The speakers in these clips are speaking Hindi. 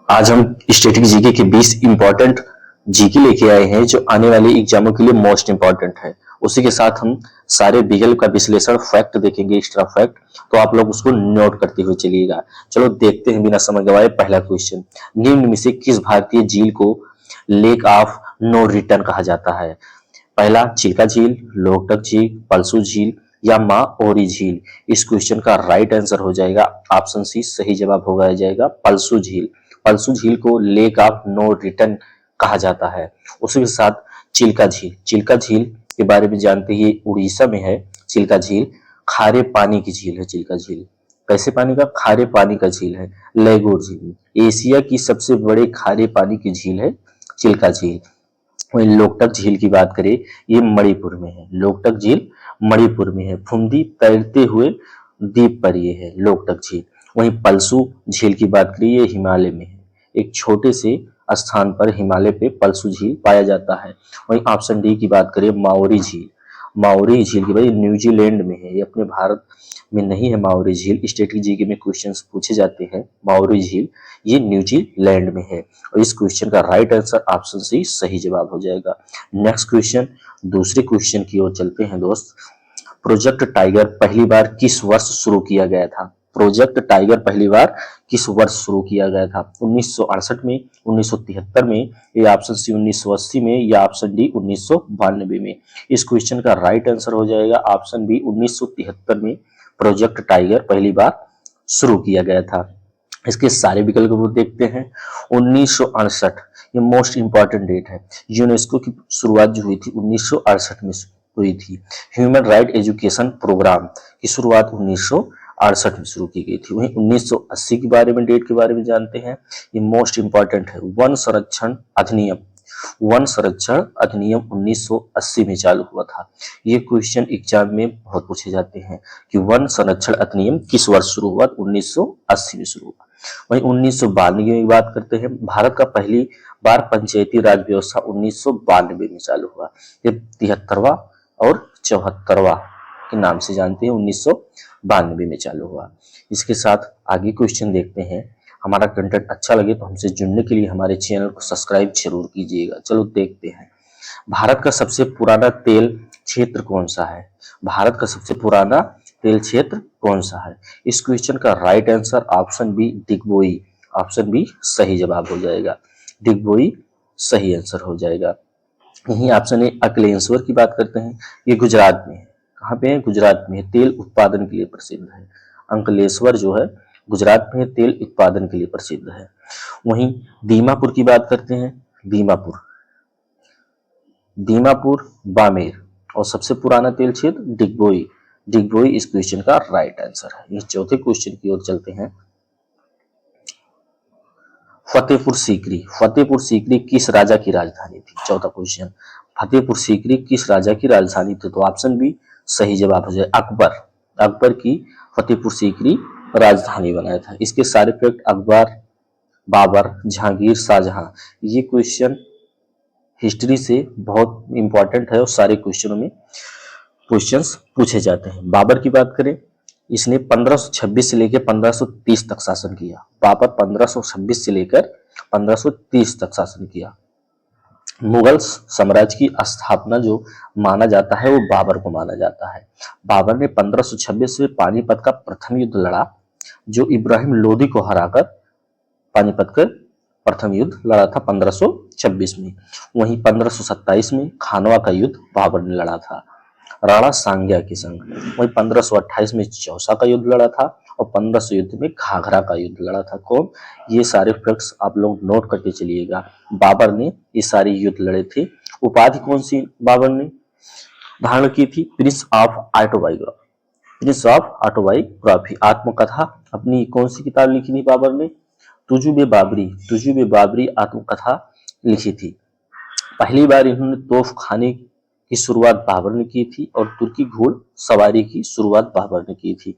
आज हम स्टैटिक जीके के 20 इंपॉर्टेंट जीके लेके आए हैं जो आने वाले एग्जामों के लिए मोस्ट इंपॉर्टेंट है। उसी के साथ हम सारे विकल्प का विश्लेषण फैक्ट देखेंगे, एक्स्ट्रा फैक्ट, तो आप लोग उसको नोट करते हुए चलिएगा। चलो देखते हैं बिना समय गवाए पहला क्वेश्चन। निम्न में से किस भारतीय झील को लेक ऑफ नो रिटर्न कहा जाता है? पहला चिल्का झील, लोकटक झील, पलसू झील या माओरी झील। इस क्वेश्चन का राइट आंसर हो जाएगा ऑप्शन सी, सही जवाब होगा जाएगा पलसू झील। पलसू झील को लेक ऑफ नो रिटर्न कहा जाता है। उसी के साथ चिल्का झील, चिल्का झील के बारे में जानते ही, उड़ीसा में है चिल्का झील। खारे पानी की झील है चिल्का झील। कैसे पानी का? खारे पानी का झील है। लैगोर झील एशिया की सबसे बड़े खारे पानी की झील है चिल्का झील। वहीं लोकटक झील की बात करें, ये मणिपुर में है। लोकटक झील मणिपुर में है। फुंदी तैरते हुए द्वीप पर ये है लोकटक झील। वहीं पलसू झील की बात करें, ये हिमालय में है। एक छोटे से स्थान पर हिमालय पे पलसू झील पाया जाता है। वहीं ऑप्शन डी की बात करें, माओरी झील। माओरी झील की भाई न्यूजीलैंड में है, ये अपने भारत में नहीं है। माओरी झील स्टैटिक जीके में क्वेश्चंस पूछे जाते हैं। माओरी झील ये न्यूजीलैंड में है और इस क्वेश्चन का राइट आंसर ऑप्शन सी, सही जवाब हो जाएगा। नेक्स्ट क्वेश्चन, दूसरे क्वेश्चन की ओर चलते हैं दोस्त। प्रोजेक्ट टाइगर पहली बार किस वर्ष शुरू किया गया था? प्रोजेक्ट टाइगर पहली बार किस वर्ष शुरू किया गया था? 1968 में, 1973 में, या ऑप्शन सी 1980 में, या ऑप्शन डी 1992 में। इस क्वेश्चन का राइट आंसर हो जाएगा ऑप्शन बी, 1973 में प्रोजेक्ट टाइगर पहली बार शुरू किया गया था। इसके सारे विकल्प को देखते हैं। 1968 ये मोस्ट इंपॉर्टेंट डेट है। यूनेस्को की शुरुआत जो हुई थी 1968 में हुई थी। ह्यूमन राइट एजुकेशन प्रोग्राम की शुरुआत 1968 में शुरू की गई थी। वहीं 1980 के बारे में, डेट के बारे में जानते हैं, ये मोस्ट इंपॉर्टेंट है। वन संरक्षण अधिनियम, वन संरक्षण अधिनियम 1980 में चालू हुआ था। ये क्वेश्चन एग्जाम में बहुत पूछे जाते हैं कि वन संरक्षण अधिनियम किस वर्ष शुरू हुआ? 1980 में शुरू हुआ। वहीं 1992 की बात करते हैं। भारत का पहली बार पंचायती राज व्यवस्था 1992 में चालू हुआ। ये 73वां और 74वां के नाम से जानते हैं, 1992 में चालू हुआ। इसके साथ आगे क्वेश्चन देखते हैं। हमारा कंटेंट अच्छा लगे तो हमसे जुड़ने के लिए हमारे चैनल को सब्सक्राइब जरूर कीजिएगा। चलो देखते हैं। भारत का सबसे पुराना तेल क्षेत्र कौन सा है? भारत का सबसे पुराना तेल क्षेत्र कौन सा है? इस क्वेश्चन का right answer option B, Digboi. Option B सही जवाब हो जाएगा। दिग्बोई सही आंसर हो जाएगा। यही ऑप्शन ए, अकलेश्वर की बात करते हैं, ये गुजरात में है। कहाँ पे है? गुजरात में है। तेल उत्पादन के लिए प्रसिद्ध है। अंकलेश्वर जो है गुजरात में तेल उत्पादन के लिए प्रसिद्ध है। वहीं दीमापुर की बात करते हैं। दीमापुर, दीमापुर बामेर। और सबसे पुराना तेल क्षेत्र डिगबोई। डिगबोई इस क्वेश्चन का राइट आंसर है। इस चौथे क्वेश्चन की ओर चलते हैं। फतेहपुर सीकरी, फतेहपुर सीकरी किस राजा की राजधानी थी? चौथा क्वेश्चन, फतेहपुर सीकरी किस राजा की राजधानी थी? तो ऑप्शन बी सही जवाब हो जाए अकबर। अकबर की फतेहपुर सीकरी राजधानी बनाया था। इसके सारे फैक्ट अकबर, बाबर, जहांगीर, शाहजहां, ये क्वेश्चन हिस्ट्री से बहुत इंपॉर्टेंट है और सारे क्वेश्चनों में क्वेश्चंस पूछे जाते हैं। बाबर की बात करें, इसने 1526 से लेकर 1530 तक शासन किया। बाबर 1526 से लेकर 1530 तक शासन किया। मुगल साम्राज्य की स्थापना जो माना जाता है वो बाबर को माना जाता है। बाबर ने 1526 में पानीपत का प्रथम युद्ध लड़ा, जो इब्राहिम लोदी को हराकर पानीपत का प्रथम युद्ध लड़ा था 1526 में। वहीं 1527 में खानवा का युद्ध बाबर ने लड़ा था राणा सांग्या के संग। वहीं 1528 में चौसा का युद्ध लड़ा था और 1500 युद्ध में घाघरा का युद्ध लड़ा था। कौन? ये सारे फैक्ट्स आप लोग नोट करके चलिएगा। बाबर ने ये सारे युद्ध लड़े थे। उपाधि कौन सी बाबर ने धारण की थी? Prince of autobiography. Prince of autobiography आत्मकथा अपनी कौन सी किताब लिखी थी बाबर ने? तुजुबे बाबरी, तुजुबे बाबरी आत्मकथा लिखी थी। पहली बार इन्होंने तोफ खाने की शुरुआत बाबर ने की थी और तुर्की घोड़ सवारी की शुरुआत बाबर ने की थी।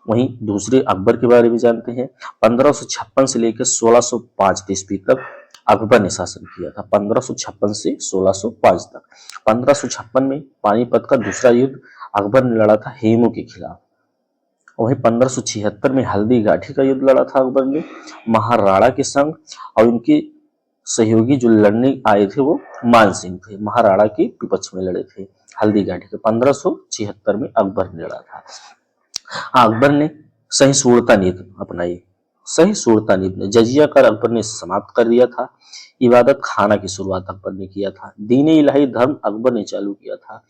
वहीं दूसरे अकबर के बारे में जानते हैं। 1556 से लेकर 1605 ईस्वी तक अकबर ने शासन किया था। 1556 से 1605 तक। 1556 में पानीपत का दूसरा युद्ध अकबर ने लड़ा था हेमू के खिलाफ वहीं 1576 में हल्दी घाटी का युद्ध लड़ा था अकबर ने महाराणा के संग, और उनके सहयोगी जो लड़ने आए थे वो मान सिंह थे, महाराणा के विपक्ष में लड़े थे हल्दी घाटी के 1576 में अकबर ने लड़ा था। अकबर ने सहिष्णुता नीति अपनाई, सहिष्णुता नीति ने जजिया कर अकबर ने समाप्त कर दिया था। इबादत खाना की शुरुआत अकबर ने किया था। दीन इलाही धर्म अकबर ने चालू किया था,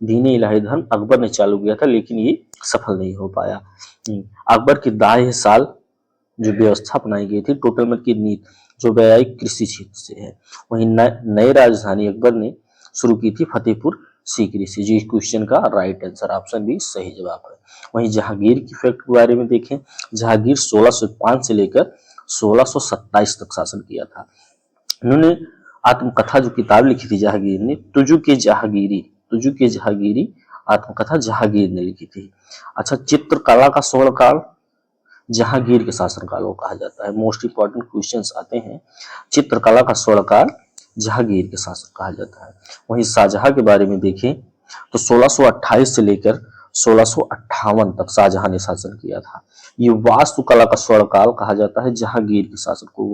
दीन इलाही धर्म अकबर ने चालू किया था, लेकिन ये सफल नहीं हो पाया। अकबर के 10 साल जो व्यवस्था अपनाई गई थी टोटल मत की नीति जो व्यावसायिक कृषि क्षेत्र से है। वहीं नई राजधानी अकबर ने शुरू की थी फतेहपुर सीकरी से। जी क्वेश्चन का राइट आंसर ऑप्शन बी सही जवाब है। वहीं जहांगीर की फैक्ट के बारे में देखें, जहांगीर 1605 से लेकर 1627 तक शासन किया था। उन्होंने आत्मकथा जो किताब लिखी थी जहांगीर ने, तुजु के जहांगीरी आत्मकथा जहांगीर ने लिखी थी। अच्छा, चित्रकला का स्वर्णकाल जहांगीर के शासनकाल को कहा जाता है। मोस्ट इंपॉर्टेंट क्वेश्चंस आते हैं। चित्रकला का स्वर्णकाल जहांगीर के शासन कहा जाता है। वहीं शाहजहां के बारे में देखें तो 1628 से लेकर 1658 तक शाहजहां ने शासन किया था। ये वास्तुकला का स्वर्णकाल कहा जाता है, जहांगीर के शासन को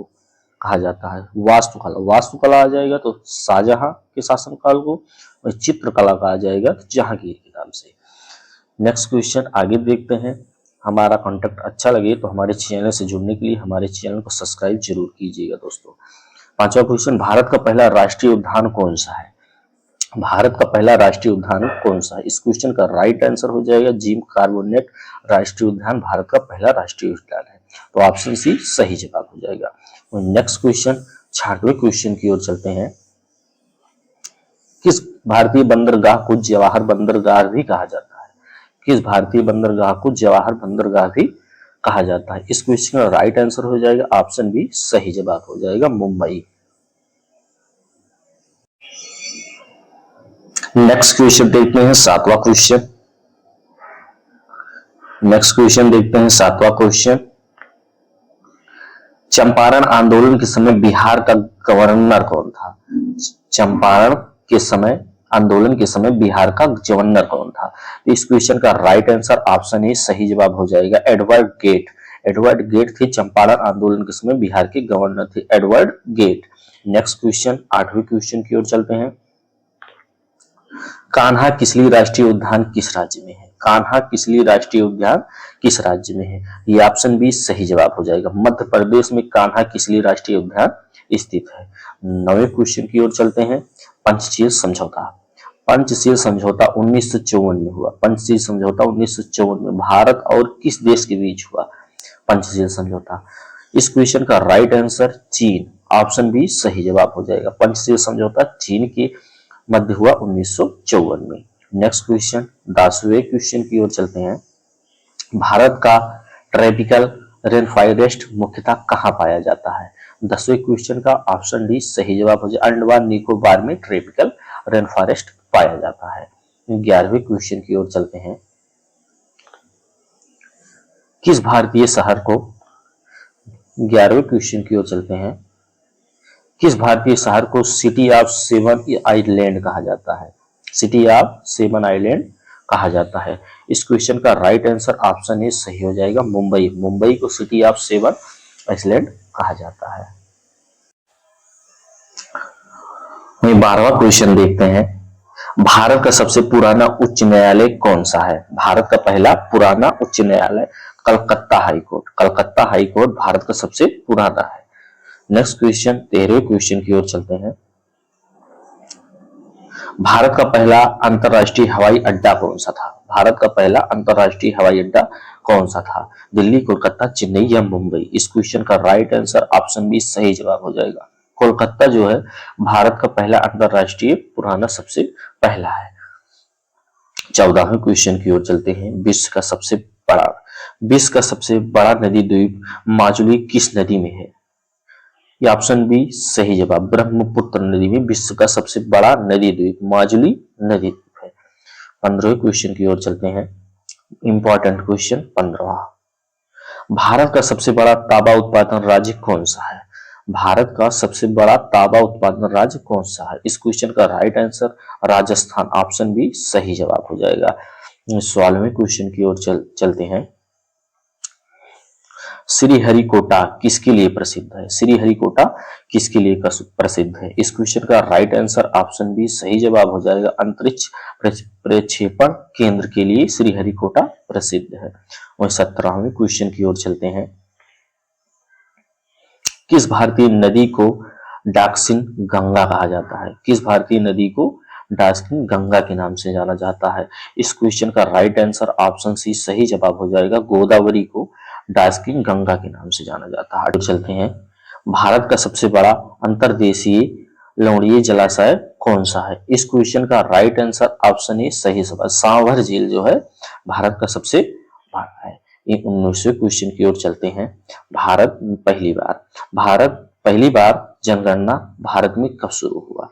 कहा जाता है। वास्तुकला आ जाएगा तो शाहजहां के शासनकाल को, और चित्रकला का आ जाएगा तो जहांगीर के नाम से। नेक्स्ट क्वेश्चन आगे देखते हैं। हमारा कॉन्टेक्ट अच्छा लगे तो हमारे चैनल से जुड़ने के लिए हमारे चैनल को सब्सक्राइब जरूर कीजिएगा दोस्तों। 5वां क्वेश्चन, भारत का पहला राष्ट्रीय उद्यान कौन सा है? भारत का पहला राष्ट्रीय उद्यान कौन सा है? इस क्वेश्चन का राइट आंसर हो जाएगा जिम कार्बोनेट राष्ट्रीय उद्यान भारत का पहला राष्ट्रीय उद्यान है, तो ऑप्शन सी सही जवाब हो जाएगा। नेक्स्ट क्वेश्चन 66वें क्वेश्चन की ओर चलते हैं। किस भारतीय बंदरगाह को जवाहर बंदरगाह भी कहा जाता है? किस भारतीय बंदरगाह को जवाहर बंदरगाह भी कहा जाता है? इस क्वेश्चन का राइट आंसर हो जाएगा ऑप्शन बी सही जवाब हो जाएगा, मुंबई। नेक्स्ट क्वेश्चन देखते हैं 7वां क्वेश्चन। नेक्स्ट क्वेश्चन देखते हैं 7वां क्वेश्चन। चंपारण आंदोलन के समय बिहार का गवर्नर कौन था? चंपारण के समय आंदोलन के समय बिहार का गवर्नर कौन था? इस क्वेश्चन का राइट आंसर ऑप्शन ए सही जवाब हो जाएगा, एडवर्ड गेट। एडवर्ड गेट थे चंपारण आंदोलन के समय बिहार के गवर्नर थे, एडवर्ड गेट। नेक्स्ट क्वेश्चन 8वें क्वेश्चन की ओर चलते हैं। कान्हा किसली राष्ट्रीय उद्यान किस राज्य में है? कान्हा किसली राष्ट्रीय उद्यान किस राज्य में है? ये ऑप्शन बी सही जवाब हो जाएगा, मध्य प्रदेश में कान्हा किसली राष्ट्रीय उद्यान स्थित है। 9वें क्वेश्चन की ओर चलते हैं। पंचशील समझौता। पंचशील समझौता 1954 में हुआ। पंचशील समझौता 1954 में भारत और किस देश के बीच हुआ? पंचशील समझौता। इस क्वेश्चन का राइट आंसर चीन, ऑप्शन बी सही जवाब हो जाएगा। पंचशील समझौता चीन के मध्य हुआ 1954 में। नेक्स्ट क्वेश्चन 10वें क्वेश्चन की ओर चलते हैं। भारत का ट्रॉपिकल रेन फॉरेस्ट मुख्यतः कहाँ पाया जाता है? 10वें क्वेश्चन का ऑप्शन डी सही जवाब हो जाए, अंडमान निकोबार में ट्रॉपिकल रेन फॉरेस्ट पाया जाता है। 11वें क्वेश्चन की ओर चलते हैं। किस भारतीय शहर को 11वें क्वेश्चन की ओर चलते हैं। किस भारतीय शहर को सिटी ऑफ सेवन आइलैंड कहा जाता है? सिटी ऑफ सेवन आइलैंड कहा जाता है। इस क्वेश्चन का राइट आंसर ऑप्शन ए सही हो जाएगा, मुंबई। मुंबई को सिटी ऑफ सेवन आइलैंड कहा जाता है। 12वां क्वेश्चन देखते हैं। भारत का सबसे पुराना उच्च न्यायालय कौन सा है? भारत का पहला पुराना उच्च न्यायालय कलकत्ता हाईकोर्ट। कलकत्ता हाईकोर्ट भारत का सबसे पुराना है। नेक्स्ट क्वेश्चन 13वें क्वेश्चन की ओर चलते हैं। भारत का पहला अंतरराष्ट्रीय हवाई अड्डा कौन सा था? भारत का पहला अंतरराष्ट्रीय हवाई अड्डा कौन सा था? दिल्ली, कोलकाता, चेन्नई या मुंबई? इस क्वेश्चन का राइट आंसर ऑप्शन बी सही जवाब हो जाएगा, कोलकाता जो है भारत का पहला अंतरराष्ट्रीय पुराना सबसे पहला है। 14वें क्वेश्चन की ओर चलते हैं। विश्व का सबसे बड़ा नदी द्वीप माजुली किस नदी में है? ये ऑप्शन बी सही जवाब, ब्रह्मपुत्र नदी में विश्व का सबसे बड़ा नदी द्वीप माजुली नदी द्वीप है। 15वें क्वेश्चन की ओर चलते हैं। Important question 15वां। भारत का सबसे बड़ा तांबा उत्पादन राज्य कौन सा है? भारत का सबसे बड़ा तांबा उत्पादन राज्य कौन सा है? इस क्वेश्चन का right answer Rajasthan, option B सही जवाब हो जाएगा। 16वें क्वेश्चन की ओर चलते हैं। श्रीहरिकोटा किसके लिए प्रसिद्ध है? श्रीहरिकोटा किसके लिए प्रसिद्ध है? इस क्वेश्चन का राइट आंसर ऑप्शन बी सही जवाब हो जाएगा। अंतरिक्ष प्रक्षेपण केंद्र के लिए श्रीहरिकोटा प्रसिद्ध है। और 17वें क्वेश्चन की ओर चलते हैं। किस भारतीय नदी को डाक्सिन गंगा कहा जाता है? किस भारतीय नदी को डाक्सिन गंगा के नाम से जाना जाता है? इस क्वेश्चन का राइट आंसर ऑप्शन सी सही जवाब हो जाएगा। गोदावरी को डाक्सिन गंगा के नाम से जाना जाता है। चलते हैं। भारत का सबसे बड़ा अंतर्देशीय लवणीय जलाशय कौन सा है? इस क्वेश्चन का राइट आंसर ऑप्शन ए सही जवाब। सांभर झील जो है भारत का सबसे बड़ा है। 19वें क्वेश्चन की ओर चलते हैं। भारत पहली बार जनगणना भारत में कब शुरू हुआ?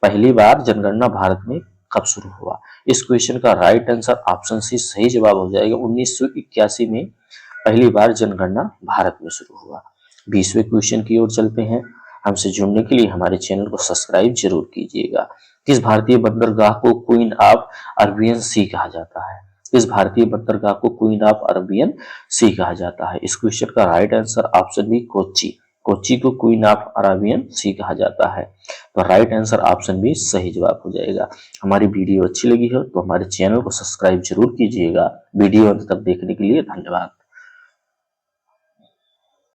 पहली बार जनगणना भारत में कब शुरू हुआ? इस क्वेश्चन का राइट आंसर ऑप्शन सी सही जवाब हो जाएगा। 1981 में पहली बार जनगणना भारत में शुरू हुआ। 20वें क्वेश्चन की ओर चलते हैं। हमसे जुड़ने के लिए हमारे चैनल को सब्सक्राइब जरूर कीजिएगा। किस भारतीय बंदरगाह को क्वीन ऑफ अरेबियन सी कहा जाता है? इस भारतीय बंदरगाह को क्वीन ऑफ अरेबियन सी कहा जाता है। इस क्वेश्चन का right answer option B Kochi को क्वीन ऑफ अरेबियन सी कहा जाता है। तो राइट आंसर ऑप्शन बी सही जवाब हो जाएगा। हमारी वीडियो अच्छी लगी हो तो हमारे चैनल को सब्सक्राइब जरूर कीजिएगा। वीडियो अंत तक देखने के लिए धन्यवाद।